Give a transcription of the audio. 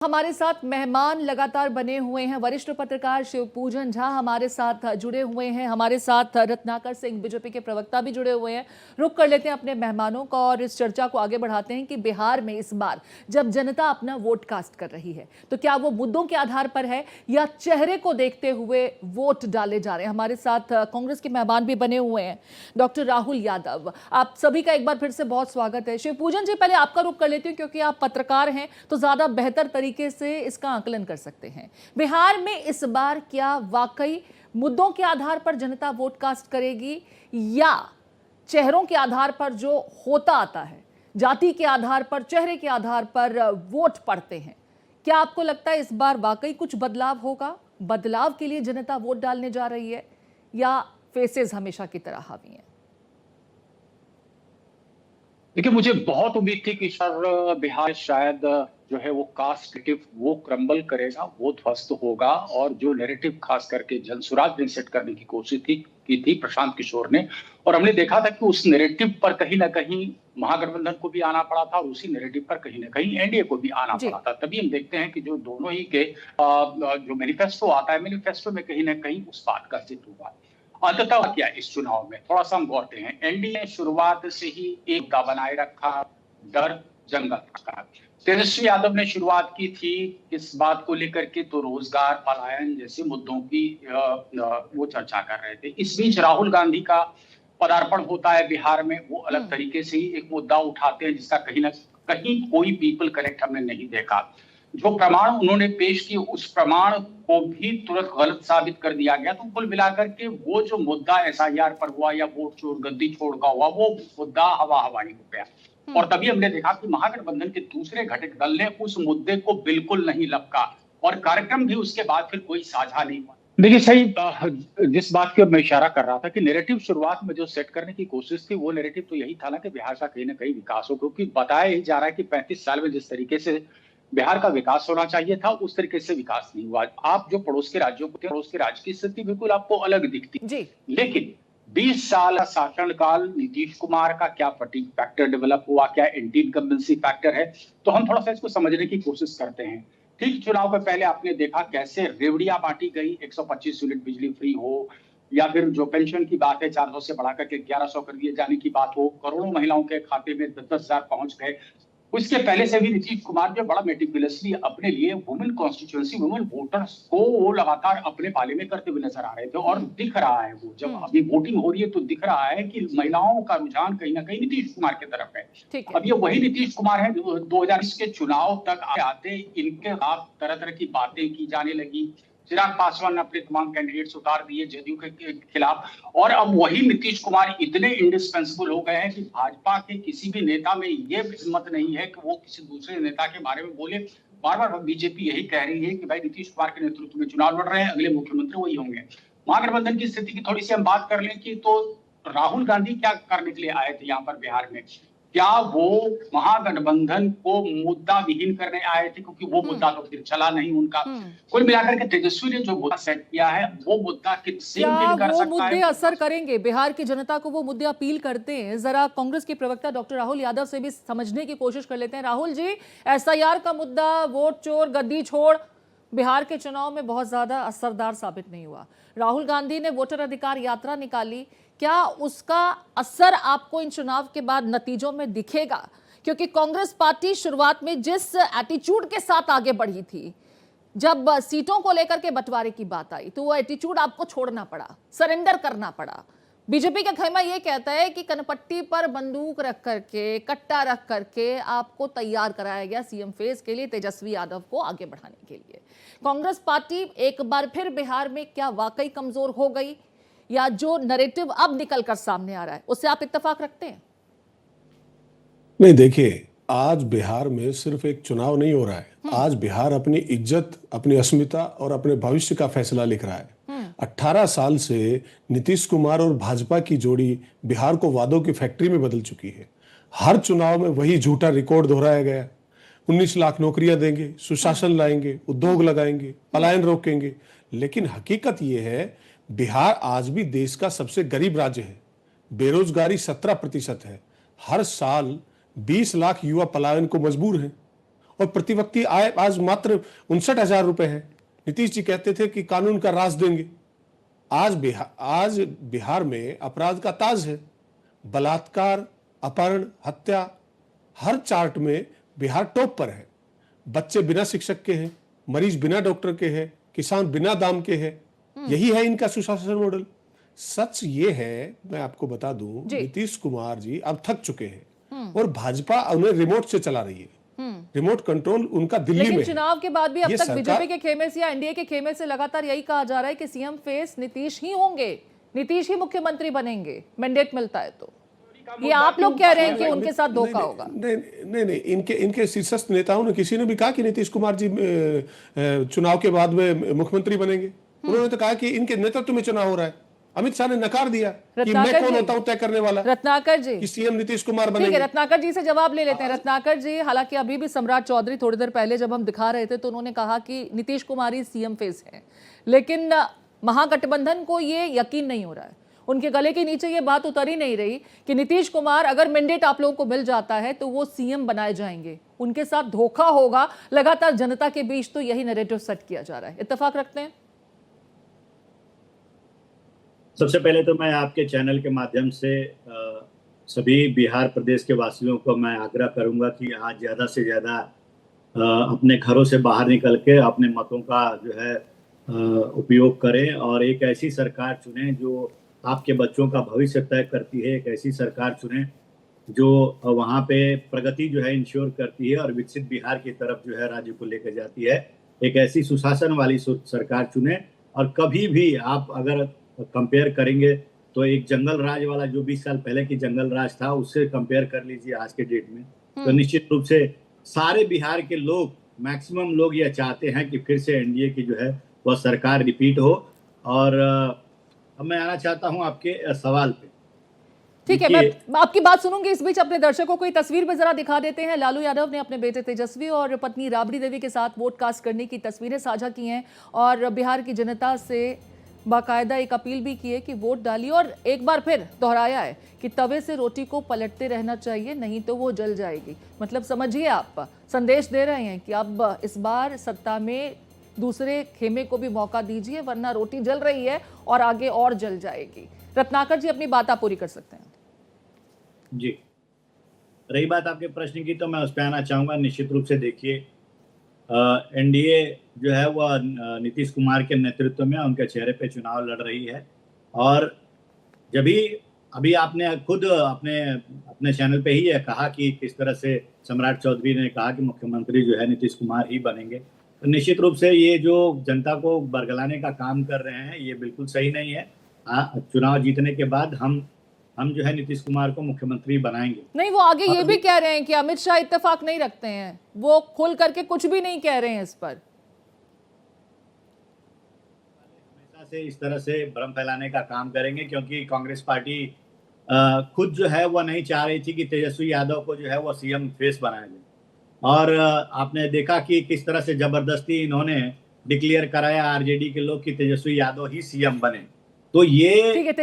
हमारे साथ मेहमान लगातार बने हुए हैं। वरिष्ठ पत्रकार शिवपूजन झा हमारे साथ जुड़े हुए हैं। हमारे साथ रत्नाकर सिंह बीजेपी के प्रवक्ता भी जुड़े हुए हैं। रुक कर लेते हैं अपने मेहमानों का और इस चर्चा को आगे बढ़ाते हैं कि बिहार में इस बार जब जनता अपना वोट कास्ट कर रही है तो क्या वो मुद्दों के आधार पर है या चेहरे को देखते हुए वोट डाले जा रहे हैं। हमारे साथ कांग्रेस के मेहमान भी बने हुए हैं। डॉक्टर राहुल यादव, आप सभी का एक बार फिर से बहुत स्वागत है। शिवपूजन जी, पहले आपका रुक कर लेती हूँ क्योंकि आप पत्रकार हैं तो ज्यादा बेहतर तरीके से इसका आकलन कर सकते हैं। बिहार में इस बार क्या वाकई मुद्दों के आधार पर जनता वोट कास्ट करेगी या चेहरों के आधार पर जो होता आता है, जाति के आधार पर, चेहरे के आधार पर वोट पड़ते हैं? क्या आपको लगता है इस बार वाकई कुछ बदलाव होगा? बदलाव के लिए जनता वोट डालने जा रही है या फेसेस हमेशा की तरह हावी हैं? देखिए, मुझे बहुत उम्मीद थी कि सर बिहार शायद जो है वो कास्ट नैरेटिव वो क्रम्बल करेगा, वो ध्वस्त होगा और जो नैरेटिव खास करके जनसुराज ने सेट करने की कोशिश की थी प्रशांत किशोर ने। और हमने देखा था कि उस नैरेटिव पर कहीं ना कहीं महागठबंधन को भी आना पड़ा था और उसी नैरेटिव पर कहीं ना कहीं एनडीए को भी आना पड़ा था। तभी हम देखते हैं कि जो दोनों ही के जो मैनिफेस्टो आता है, मैनिफेस्टो में कहीं ना कहीं उस बात का जिक्र हुआ। अंततः क्या इस चुनाव में थोड़ा सा हम गौरते हैं, एनडीए ने शुरुआत से ही एक मुद्दा बनाए रखा, डर जंगल का। तेजस्वी यादव ने शुरुआत की थी इस बात को लेकर के तो रोजगार, पलायन जैसे मुद्दों की वो चर्चा कर रहे थे। इस बीच राहुल गांधी का पदार्पण होता है बिहार में। वो अलग तरीके से ही एक मुद्दा उठाते हैं जिसका कहीं ना कहीं कोई पीपल कनेक्ट हमने नहीं देखा। जो प्रमाण उन्होंने पेश किए उस प्रमाण को भी तुरंत गलत साबित कर दिया गया। तो कुल मिलाकर के वो जो मुद्दा एसआईआर पर हुआ या वोट चोर गद्दी छोड़ का हुआ, वो मुद्दा हवा हवाई हो गया। और तभी हमने देखा कि महागठबंधन के दूसरे घटक दल ने उस मुद्दे को बिल्कुल नहीं लपका और कार्यक्रम भी उसके बाद फिर कोई साझा नहीं हुआ। देखिए, सही जिस बात की मैं इशारा कर रहा था कि नैरेटिव शुरुआत में जो सेट करने की कोशिश थी, वो नैरेटिव तो यही था ना कि बिहार का कहीं ना कहीं विकास हो, क्योंकि बताया ही जा रहा है कि 35 साल में जिस तरीके से बिहार का विकास होना चाहिए था उस तरीके से विकास नहीं हुआ। आप जो पड़ोस के राज्यों को, पड़ोस के राज्य की स्थिति बिल्कुल आपको अलग दिखती जी। लेकिन 20 साल का शासनकाल नीतीश कुमार का क्या फटीग फैक्टर डेवलप हुआ, क्या एंटी इनकम्बेंसी फैक्टर है, तो हम थोड़ा सा इसको समझने की कोशिश करते हैं। ठीक चुनाव के पहले आपने देखा कैसे रेवड़ियां बांटी गई, 125 यूनिट बिजली फ्री हो या फिर जो पेंशन की बात है 400 से बढ़ाकर के 1100 कर दिए जाने की बात हो, करोड़ों महिलाओं के खाते में 10,000 पहुंच गए। उसके पहले से भी नीतीश कुमार जो बड़ा मेटिकुलसली अपने लिए वुमेन कॉन्स्टिट्यूएंसी, वुमेन वोटर्स को वो लगातार अपने पाले में करते हुए नजर आ रहे थे और दिख रहा है। वो जब अभी वोटिंग हो रही है तो दिख रहा है कि महिलाओं का रुझान कहीं ना कहीं नीतीश कुमार की तरफ है। अब ये वही नीतीश कुमार है जो 2020 के चुनाव तक आते इनके खिलाफ तरह तरह की बातें की जाने लगी। चिराग पासवान ने अपने तमाम कैंडिडेट्स उतार दिए जदयू के खिलाफ और अब वही नीतीश कुमार इतने इंडिस्पेंसिबल हो गए हैं कि भाजपा के किसी भी नेता में ये हिम्मत नहीं है कि वो किसी दूसरे नेता के बारे में बोले। बार बार बीजेपी यही कह रही है कि भाई नीतीश कुमार के नेतृत्व में चुनाव लड़ रहे हैं, अगले मुख्यमंत्री वही होंगे। महागठबंधन की स्थिति की थोड़ी सी हम बात कर लें कि तो राहुल गांधी क्या करने के लिए आए थे यहाँ पर बिहार में? क्या वो महागठबंधन को मुद्दा विहीन करने आए थे? क्योंकि वो मुद्दा तो फिर चला नहीं उनका। कुल मिलाकर के तेजस्वी ने जो मुद्दा सेट किया है वो मुद्दा किसी क्या वो मुद्दे असर करेंगे? बिहार की जनता को वो मुद्दे अपील करते हैं? जरा कांग्रेस के प्रवक्ता डॉक्टर राहुल यादव से भी समझने की कोशिश कर लेते हैं। राहुल जी, एसआईआर का मुद्दा, वोट चोर गद्दी छोड़ बिहार के चुनाव में बहुत ज्यादा असरदार साबित नहीं हुआ। राहुल गांधी ने वोटर अधिकार यात्रा निकाली, क्या उसका असर आपको इन चुनाव के बाद नतीजों में दिखेगा? क्योंकि कांग्रेस पार्टी शुरुआत में जिस एटीट्यूड के साथ आगे बढ़ी थी, जब सीटों को लेकर के बंटवारे की बात आई तो वो एटीट्यूड आपको छोड़ना पड़ा, सरेंडर करना पड़ा। बीजेपी का खेमा ये कहता है कि कनपट्टी पर बंदूक रख करके, कट्टा रख करके आपको तैयार कराया गया सीएम फेस के लिए, तेजस्वी यादव को आगे बढ़ाने के लिए। कांग्रेस पार्टी एक बार फिर बिहार में क्या वाकई कमजोर हो गई या जो नैरेटिव अब निकल कर सामने आ रहा है उससे आप इत्तेफाक रखते हैं? नहीं, देखिए, आज बिहार में सिर्फ एक चुनाव नहीं हो रहा है। आज बिहार अपनी इज्जत, अपनी अस्मिता और अपने भविष्य का फैसला लिख रहा है। 18 साल से नीतीश कुमार और भाजपा की जोड़ी बिहार को वादों की फैक्ट्री में बदल चुकी है। हर चुनाव में वही झूठा रिकॉर्ड दोहराया गया। 19 लाख नौकरियां देंगे, सुशासन लाएंगे, उद्योग लगाएंगे, पलायन रोकेंगे। लेकिन हकीकत यह है, बिहार आज भी देश का सबसे गरीब राज्य है। बेरोजगारी 17% है। हर साल 20 लाख युवा पलायन को मजबूर हैं और प्रतिव्यक्ति आय आज मात्र 59,000 रुपए है। नीतीश जी कहते थे कि कानून का राज देंगे। आज बिहार में अपराध का ताज है। बलात्कार, अपहरण, हत्या, हर चार्ट में बिहार टॉप पर है। बच्चे बिना शिक्षक के हैं, मरीज बिना डॉक्टर के हैं, किसान बिना दाम के हैं। यही है इनका सुशासन मॉडल। सच ये है, मैं आपको बता दूं, नीतीश कुमार जी अब थक चुके हैं और भाजपा उन्हें रिमोट से चला रही है। रिमोट कंट्रोल उनका दिल्ली में लेकिन है। चुनाव के बाद भी अब ये तक बीजेपी के खेमे से या एनडीए के खेमे से लगातार यही कहा जा रहा है कि सीएम फेस नीतीश ही होंगे, नीतीश ही मुख्यमंत्री बनेंगे, मैंडेट मिलता है तो। ये आप लोग कह रहे हैं कि उनके साथ धोखा होगा। नहीं, इनके शीर्षस्थ नेताओं ने किसी ने भी कहा कि नीतीश कुमार जी चुनाव के बाद में मुख्यमंत्री बनेंगे। उन्होंने तो कहा कि इनके नेतृत्व में चुनाव हो रहा है। अमित शाह ने नकार दिया कि मैं कौन होता हूं तय करने वाला, रत्नाकर जी कि सीएम नीतीश कुमार ठीक बनेंगे। है, रत्नाकर जी से जवाब ले लेते हैं। रत्नाकर जी, हालांकि अभी भी सम्राट चौधरी थोड़ी देर पहले जब हम दिखा रहे थे तो उन्होंने कहा कि नीतीश कुमार ही सीएम फेस है, लेकिन महागठबंधन को ये यकीन नहीं हो रहा है, उनके गले के नीचे ये बात उतर ही नहीं रही कि नीतीश कुमार अगर मैंडेट आप लोगों को मिल जाता है तो वो सीएम बनाए जाएंगे, उनके साथ धोखा होगा। लगातार जनता के बीच तो यही नैरेटिव सेट किया जा रहा है। इत्तेफाक रखते हैं? सबसे पहले तो मैं आपके चैनल के माध्यम से सभी बिहार प्रदेश के वासियों को मैं आग्रह करूंगा कि आज ज़्यादा से ज़्यादा अपने घरों से बाहर निकल के अपने मतों का जो है उपयोग करें और एक ऐसी सरकार चुनें जो आपके बच्चों का भविष्य तय करती है। एक ऐसी सरकार चुनें जो वहाँ पे प्रगति जो है इंश्योर करती है और विकसित बिहार की तरफ जो है राज्य को लेकर जाती है। एक ऐसी सुशासन वाली सरकार चुनें। और कभी भी आप अगर कंपेयर करेंगे तो एक जंगल राज वाला जो 20 साल पहले की जंगल राज था उससे कंपेयर कर लीजिए आज के डेट में, तो निश्चित रूप से सारे बिहार के लोग, मैक्सिमम लोग ये चाहते हैं कि फिर से एनडीए की जो है वह सरकार रिपीट हो। और अब मैं आना चाहता हूं आपके सवाल पे। ठीक है, मैं आपकी बात सुनूंगी। इस बीच अपने दर्शकों को तस्वीर भी जरा दिखा देते हैं। लालू यादव ने अपने बेटे तेजस्वी और पत्नी राबड़ी देवी के साथ वोट कास्ट करने की तस्वीरें साझा की हैं और बिहार की जनता से बाकायदा एक अपील भी की है कि वोट डालिए और एक बार फिर दोहराया है कि तवे से रोटी को पलटते रहना चाहिए, नहीं तो वो जल जाएगी। मतलब समझिए, आप संदेश दे रहे हैं कि अब इस बार सत्ता में दूसरे खेमे को भी मौका दीजिए, वरना रोटी जल रही है और आगे और जल जाएगी। रत्नाकर जी, अपनी बात आप पूरी कर सकते हैं। जी, रही बात आपके प्रश्न की तो मैं उस पर आना चाहूँगा। निश्चित रूप से देखिए, एनडीए जो है वह नीतीश कुमार के नेतृत्व में उनके चेहरे पे चुनाव लड़ रही है। और जब भी अभी आपने खुद अपने चैनल पे ही यह कहा कि किस तरह से सम्राट चौधरी ने कहा कि मुख्यमंत्री जो है नीतीश कुमार ही बनेंगे, तो निश्चित रूप से ये जो जनता को बरगलाने का काम कर रहे हैं ये बिल्कुल सही नहीं है। चुनाव जीतने के बाद हम जो है नीतीश कुमार को मुख्यमंत्री बनाएंगे। नहीं, वो आगे ये भी कह रहे हैं कि अमित शाह इत्तेफाक नहीं रखते हैं, वो खोल करके कुछ भी नहीं कह रहे हैं इस पर। हमेशा से इस तरह से भ्रम फैलाने का काम करेंगे क्योंकि कांग्रेस पार्टी खुद जो है वह नहीं चाह रही थी कि तेजस्वी यादव को जो है वह सीएम फेस बनाया जाए। और आपने देखा कि किस तरह से जबरदस्ती इन्होंने डिक्लेयर कराया आरजेडी के लोग कि तेजस्वी यादव ही सीएम बने। तो ये